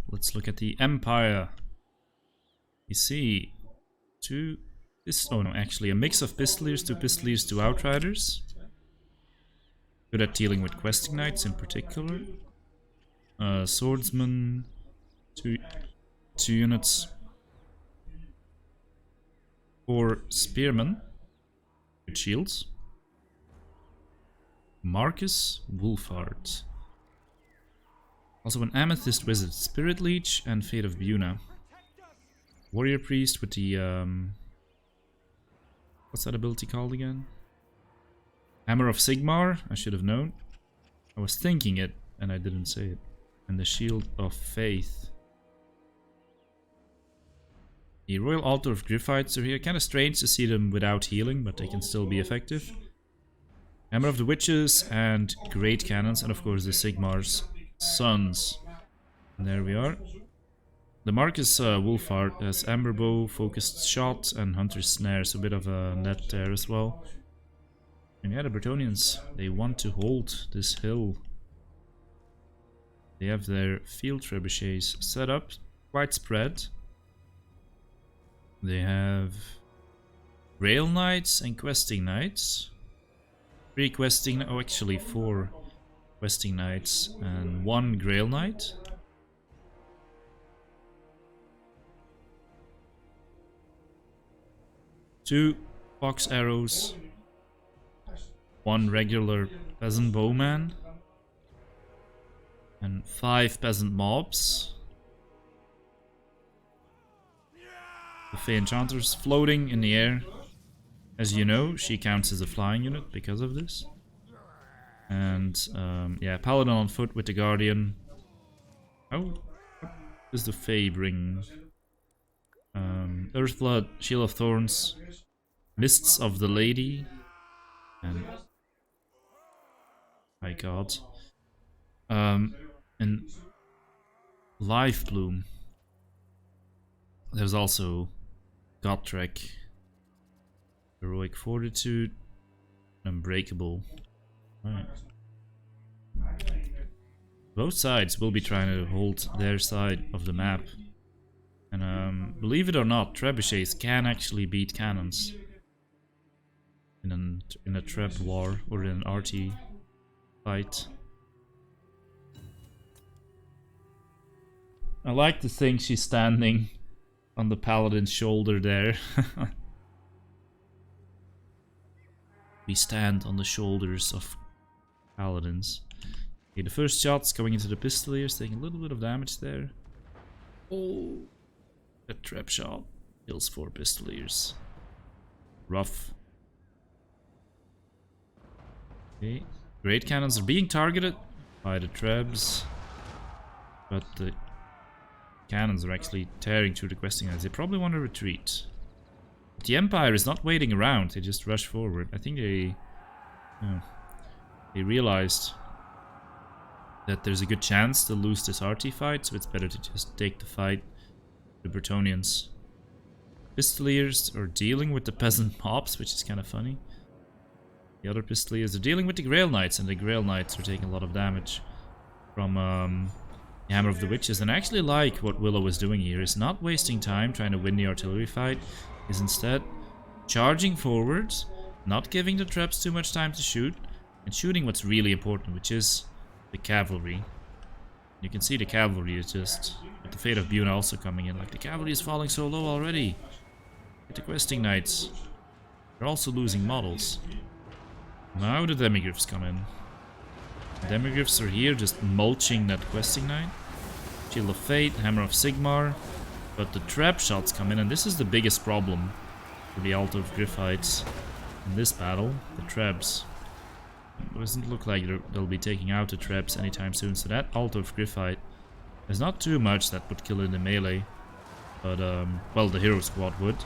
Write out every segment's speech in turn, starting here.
let's look at the Empire. You see actually a mix of Pistoliers, 2 Pistoliers, 2 Outriders. Good at dealing with questing knights in particular. Swordsman, two units. 4 Spearmen with shields. Marcus Wolfhard. Also an Amethyst Wizard, Spirit Leech, and Fate of Buna. Warrior Priest with the what's that ability called again? Hammer of Sigmar, I should have known. I was thinking it and I didn't say it. And the Shield of Faith. The Royal Altar of Griffites are here. Kind of strange to see them without healing, but they can still be effective. Hammer of the Witches and Great Cannons, and of course the Sigmar's Sons. And there we are. The Marcus Wolfhard has Amber Bow, Focused Shot, and Hunter's Snare, so a bit of a net there as well. And yeah, the Bretonnians, they want to hold this hill. They have their field trebuchets set up, quite spread. They have Grail Knights and Questing Knights. 3 questing, oh actually 4 questing knights and 1 Grail Knight. Two Fox Arrows, 1 regular Peasant Bowman, and 5 Peasant Mobs. The Fey Enchantress floating in the air. As you know, she counts as a flying unit because of this. And yeah, Paladin on foot with the Guardian. Oh, what does the Fey bring? Earthblood, Shield of Thorns, Mists of the Lady, and my god, and Life Bloom. There's also Godtrek, Heroic Fortitude, Unbreakable. Right. Both sides will be trying to hold their side of the map. And believe it or not, trebuchets can actually beat cannons in a trap war or in an RT fight. I like to think she's standing on the paladin's shoulder there. We stand on the shoulders of paladins. Okay, the first shot's going into the Pistoliers, taking a little bit of damage there. Oh, that trap shot kills 4 Pistoliers. Rough. Okay, Great Cannons are being targeted by the trebs, but the cannons are actually tearing through the questing knights. They probably want to retreat. But the Empire is not waiting around, they just rush forward. I think they realized that there's a good chance to lose this RT fight, so it's better to just take the fight. The Bretonnians. Pistoliers are dealing with the peasant mobs, which is kind of funny. The other Pistoliers are dealing with the Grail Knights, and the Grail Knights are taking a lot of damage from the Hammer of the Witches. And I actually like what Willow is doing here, is not wasting time trying to win the artillery fight, is instead charging forwards, not giving the traps too much time to shoot, and shooting what's really important, which is the cavalry. You can see the cavalry is just, with the Fate of Buna also coming in, like the cavalry is falling so low already. With the questing knights, they're also losing models. Now the demigryphs come in. The demigryphs are here just mulching that questing knight. Shield of Fate, Hammer of Sigmar, but the trap shots come in, and this is the biggest problem for the Altar of Griffites in this battle, the trebs. It doesn't look like they'll be taking out the traps anytime soon, so that Altar of Griffite, there's not too much that would kill it in the melee, but well, the hero squad would.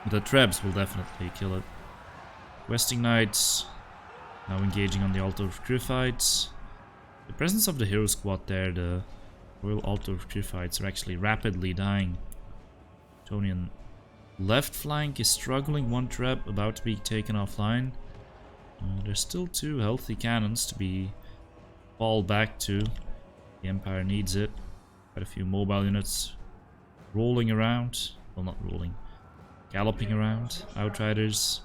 But the trebs will definitely kill it. Questing Knights now engaging on the Altar of Griffites. The presence of the hero squad there, the Royal Altar of Griffites, are actually rapidly dying. Tonian left flank is struggling, 1 trap about to be taken offline. There's still 2 healthy cannons to be fall back to. The Empire needs it. Quite a few mobile units rolling around. Well, not rolling. Galloping around. Outriders.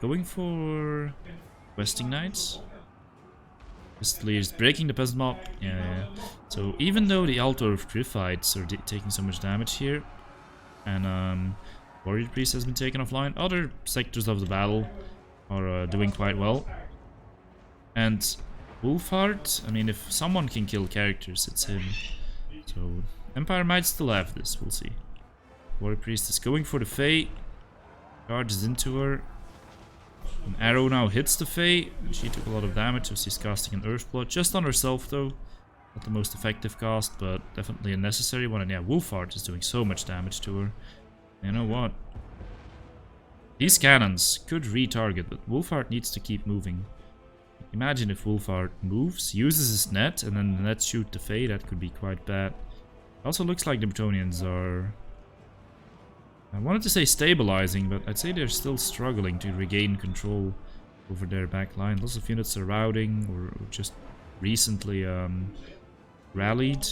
Going for questing knights. Pistoliers breaking the peasant mob. Yeah. So even though the Altdorf Griffites are taking so much damage here, and Warrior Priest has been taken offline, other sectors of the battle are doing quite well. And Wolfheart, I mean, if someone can kill characters, it's him. So Empire might still have this, we'll see. Warrior Priest is going for the Fae. Charges into her. An arrow now hits the Fae. She took a lot of damage, so she's casting an Earthblood. Just on herself though. Not the most effective cast, but definitely a necessary one. And yeah, Wolfheart is doing so much damage to her. You know what? These cannons could retarget, but Wolfheart needs to keep moving. Imagine if Wolfheart moves, uses his net, and then the net shoot the Fae. That could be quite bad. Also looks like the Bretonnians are... I wanted to say stabilizing, but I'd say they're still struggling to regain control over their back line. Lots of units are routing or just recently rallied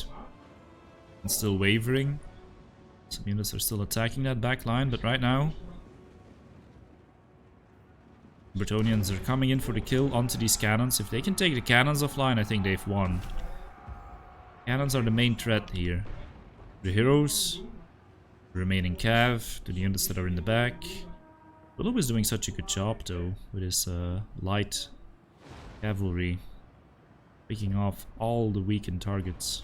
and still wavering. Some units are still attacking that back line, but right now Bretonnians are coming in for the kill onto these cannons. If they can take the cannons offline, I think they've won. Cannons are the main threat here. The heroes, the remaining cav, to the units that are in the back. Willow is doing such a good job though, with his light cavalry, picking off all the weakened targets.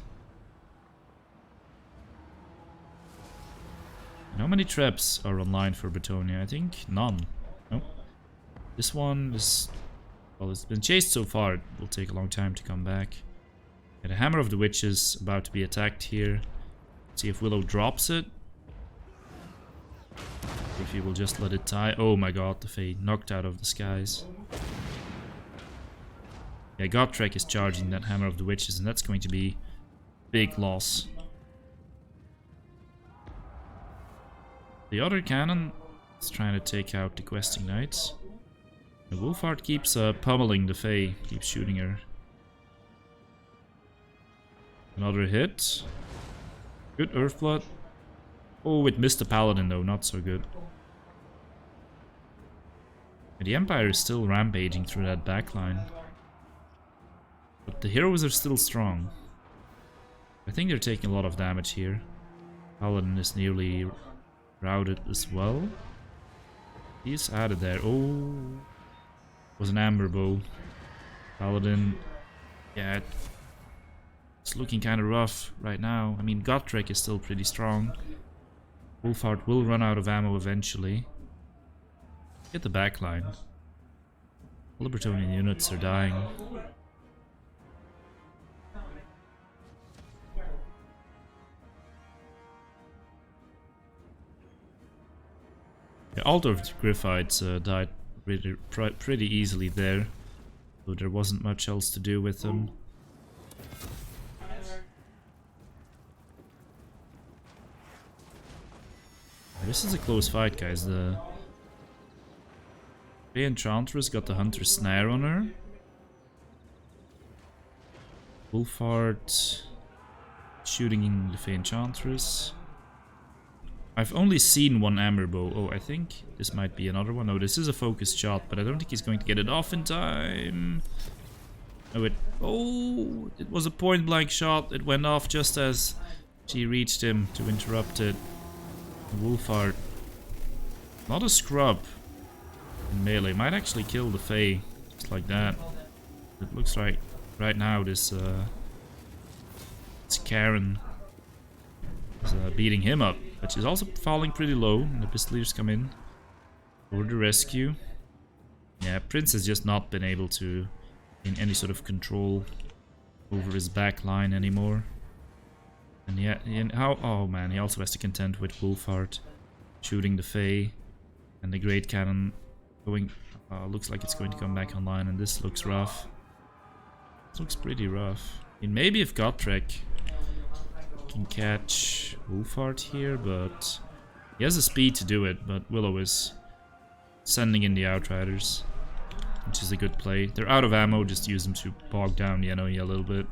And how many traps are online for Bretonnia? I think none. Nope. This one is... well, it's been chased so far, it will take a long time to come back. And the Hammer of the Witches about to be attacked here. Let's see if Willow drops it. If he will just let it die. Oh my god, the Fae knocked out of the skies. Yeah, Gotrek is charging that Hammer of the Witches, and that's going to be big loss. The other cannon is trying to take out the questing knights. The Wolfheart keeps pummeling the Fae, keeps shooting her. Another hit. Good Earthblood. Oh, it missed the Paladin though, not so good. And the Empire is still rampaging through that backline. But the heroes are still strong. I think they're taking a lot of damage here. Paladin is nearly routed as well. He's added there. Oh, was an amber bow. Paladin, yeah, it's looking kind of rough right now. I mean, Gotrek is still pretty strong. Wolfheart will run out of ammo eventually. Get the backline. All the Bretonnian units are dying. The Altdorf Griffites died pretty easily there, so there wasn't much else to do with them. This is a close fight, guys. The Enchantress got the Hunter's Snare on her. Wolfheart shooting the Enchantress. I've only seen one amber bow. Oh, I think this might be another one. Oh, this is a focused shot, but I don't think he's going to get it off in time. Oh, it was a point blank shot. It went off just as she reached him to interrupt it. Wolfheart, not a scrub in melee, might actually kill the Fae just like that. It looks like right now this Karen is beating him up, but she's also falling pretty low, and the Pistoliers come in for the rescue. Yeah, Prince has just not been able to gain any sort of control over his back line anymore. And yeah, oh man, he also has to contend with Wolfheart shooting the Fae, and the Great Cannon going, looks like it's going to come back online, and this looks rough. This looks pretty rough. I mean, maybe if Gotrek can catch Wolfheart here, but he has the speed to do it, but Willow is sending in the Outriders, which is a good play. They're out of ammo, just use them to bog down the enemy a little bit.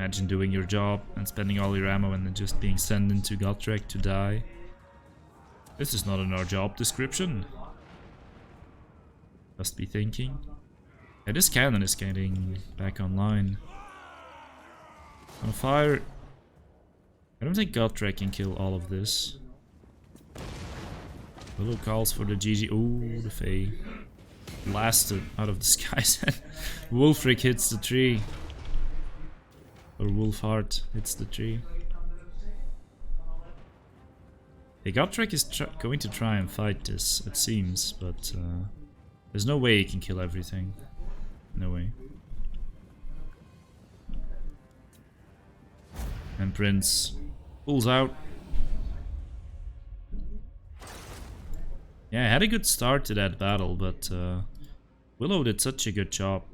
Imagine doing your job and spending all your ammo and then just being sent into Gotrek to die. This is not in our job description. Must be thinking. Yeah, this cannon is getting back online. On fire. I don't think Gotrek can kill all of this. Willow calls for the GG. Ooh, the Fae. Blasted out of the skies. Wolfric hits the tree. Or Wolfheart hits the tree. The Gotrek is going to try and fight this, it seems, but there's no way he can kill everything. No way. And Prince pulls out. Yeah, I had a good start to that battle, but Willow did such a good job.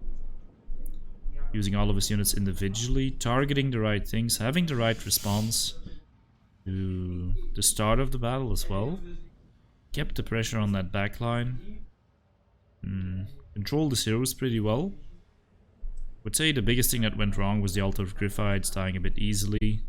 Using all of his units individually, targeting the right things, having the right response to the start of the battle as well. Kept the pressure on that backline. Controlled his heroes pretty well. Would say the biggest thing that went wrong was the Altar of Griffites dying a bit easily.